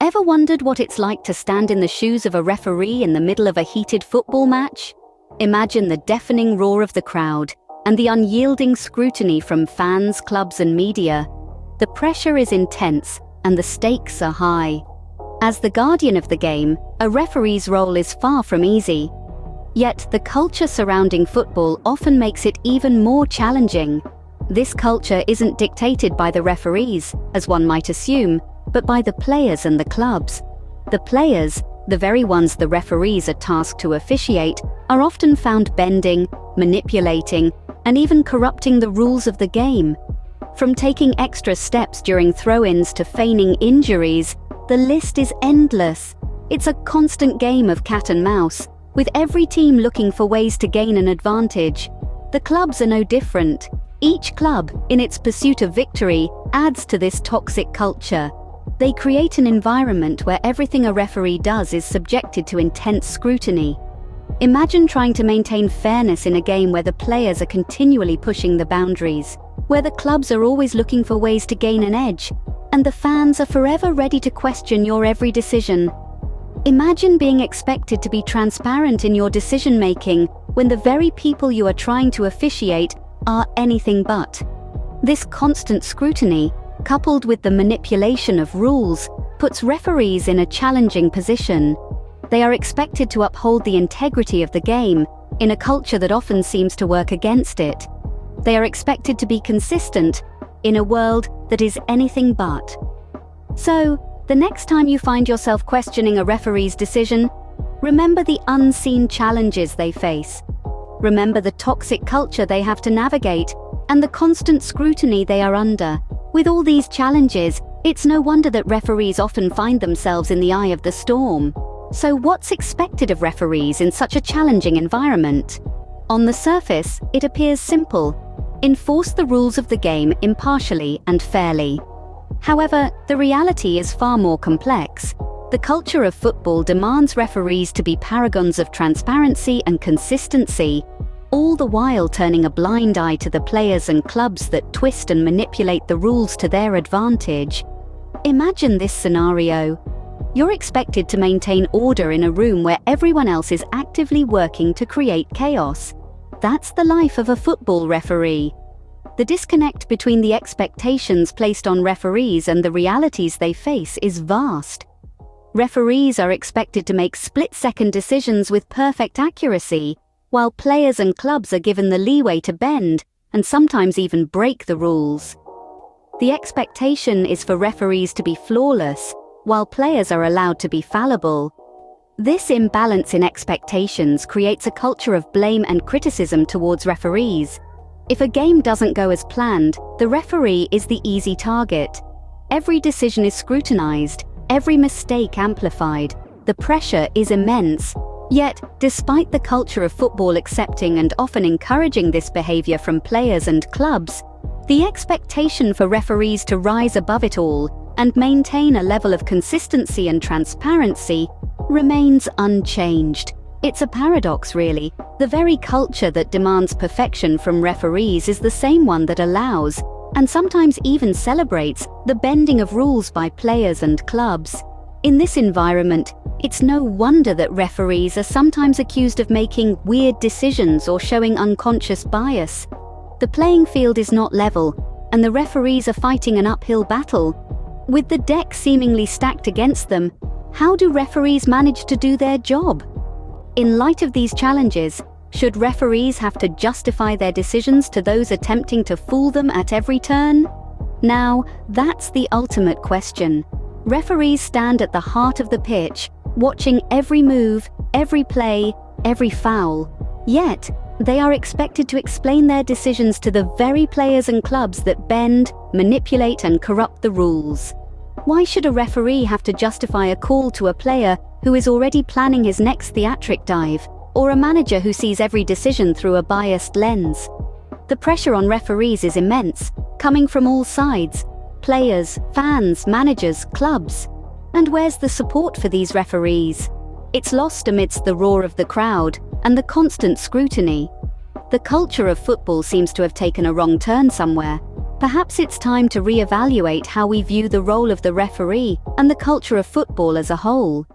Ever wondered what it's like to stand in the shoes of a referee in the middle of a heated football match? Imagine the deafening roar of the crowd and the unyielding scrutiny from fans, clubs, and media. The pressure is intense and the stakes are high. As the guardian of the game, a referee's role is far from easy. Yet the culture surrounding football often makes it even more challenging. This culture isn't dictated by the referees, as one might assume, but by the players and the clubs. The players, the very ones the referees are tasked to officiate, are often found bending, manipulating, and even corrupting the rules of the game. From taking extra steps during throw-ins to feigning injuries, the list is endless. It's a constant game of cat and mouse, with every team looking for ways to gain an advantage. The clubs are no different. Each club, in its pursuit of victory, adds to this toxic culture. They create an environment where everything a referee does is subjected to intense scrutiny. Imagine trying to maintain fairness in a game where the players are continually pushing the boundaries, where the clubs are always looking for ways to gain an edge, and the fans are forever ready to question your every decision. Imagine being expected to be transparent in your decision-making when the very people you are trying to officiate are anything but. This constant scrutiny, coupled with the manipulation of rules, puts referees in a challenging position. They are expected to uphold the integrity of the game in a culture that often seems to work against it. They are expected to be consistent in a world that is anything but. So, the next time you find yourself questioning a referee's decision, remember the unseen challenges they face. Remember the toxic culture they have to navigate and the constant scrutiny they are under. With all these challenges, it's no wonder that referees often find themselves in the eye of the storm. So what's expected of referees in such a challenging environment? On the surface, it appears simple. Enforce the rules of the game impartially and fairly. However, the reality is far more complex. The culture of football demands referees to be paragons of transparency and consistency, all the while turning a blind eye to the players and clubs that twist and manipulate the rules to their advantage. Imagine this scenario. You're expected to maintain order in a room where everyone else is actively working to create chaos. That's the life of a football referee. The disconnect between the expectations placed on referees and the realities they face is vast. Referees are expected to make split-second decisions with perfect accuracy, while players and clubs are given the leeway to bend and sometimes even break the rules. The expectation is for referees to be flawless, while players are allowed to be fallible. This imbalance in expectations creates a culture of blame and criticism towards referees. If a game doesn't go as planned, the referee is the easy target. Every decision is scrutinized, every mistake amplified. The pressure is immense. Yet, despite the culture of football accepting and often encouraging this behavior from players and clubs, the expectation for referees to rise above it all and maintain a level of consistency and transparency remains unchanged. It's a paradox, really. The very culture that demands perfection from referees is the same one that allows, and sometimes even celebrates, the bending of rules by players and clubs. In this environment, it's no wonder that referees are sometimes accused of making weird decisions or showing unconscious bias. The playing field is not level, and the referees are fighting an uphill battle. With the deck seemingly stacked against them, how do referees manage to do their job? In light of these challenges, should referees have to justify their decisions to those attempting to fool them at every turn? Now, that's the ultimate question. Referees stand at the heart of the pitch, watching every move, every play, every foul. Yet, they are expected to explain their decisions to the very players and clubs that bend, manipulate, and corrupt the rules. Why should a referee have to justify a call to a player who is already planning his next theatric dive, or a manager who sees every decision through a biased lens? The pressure on referees is immense, coming from all sides: players, fans, managers, clubs. And where's the support for these referees? It's lost amidst the roar of the crowd and the constant scrutiny. The culture of football seems to have taken a wrong turn somewhere. Perhaps it's time to reevaluate how we view the role of the referee and the culture of football as a whole.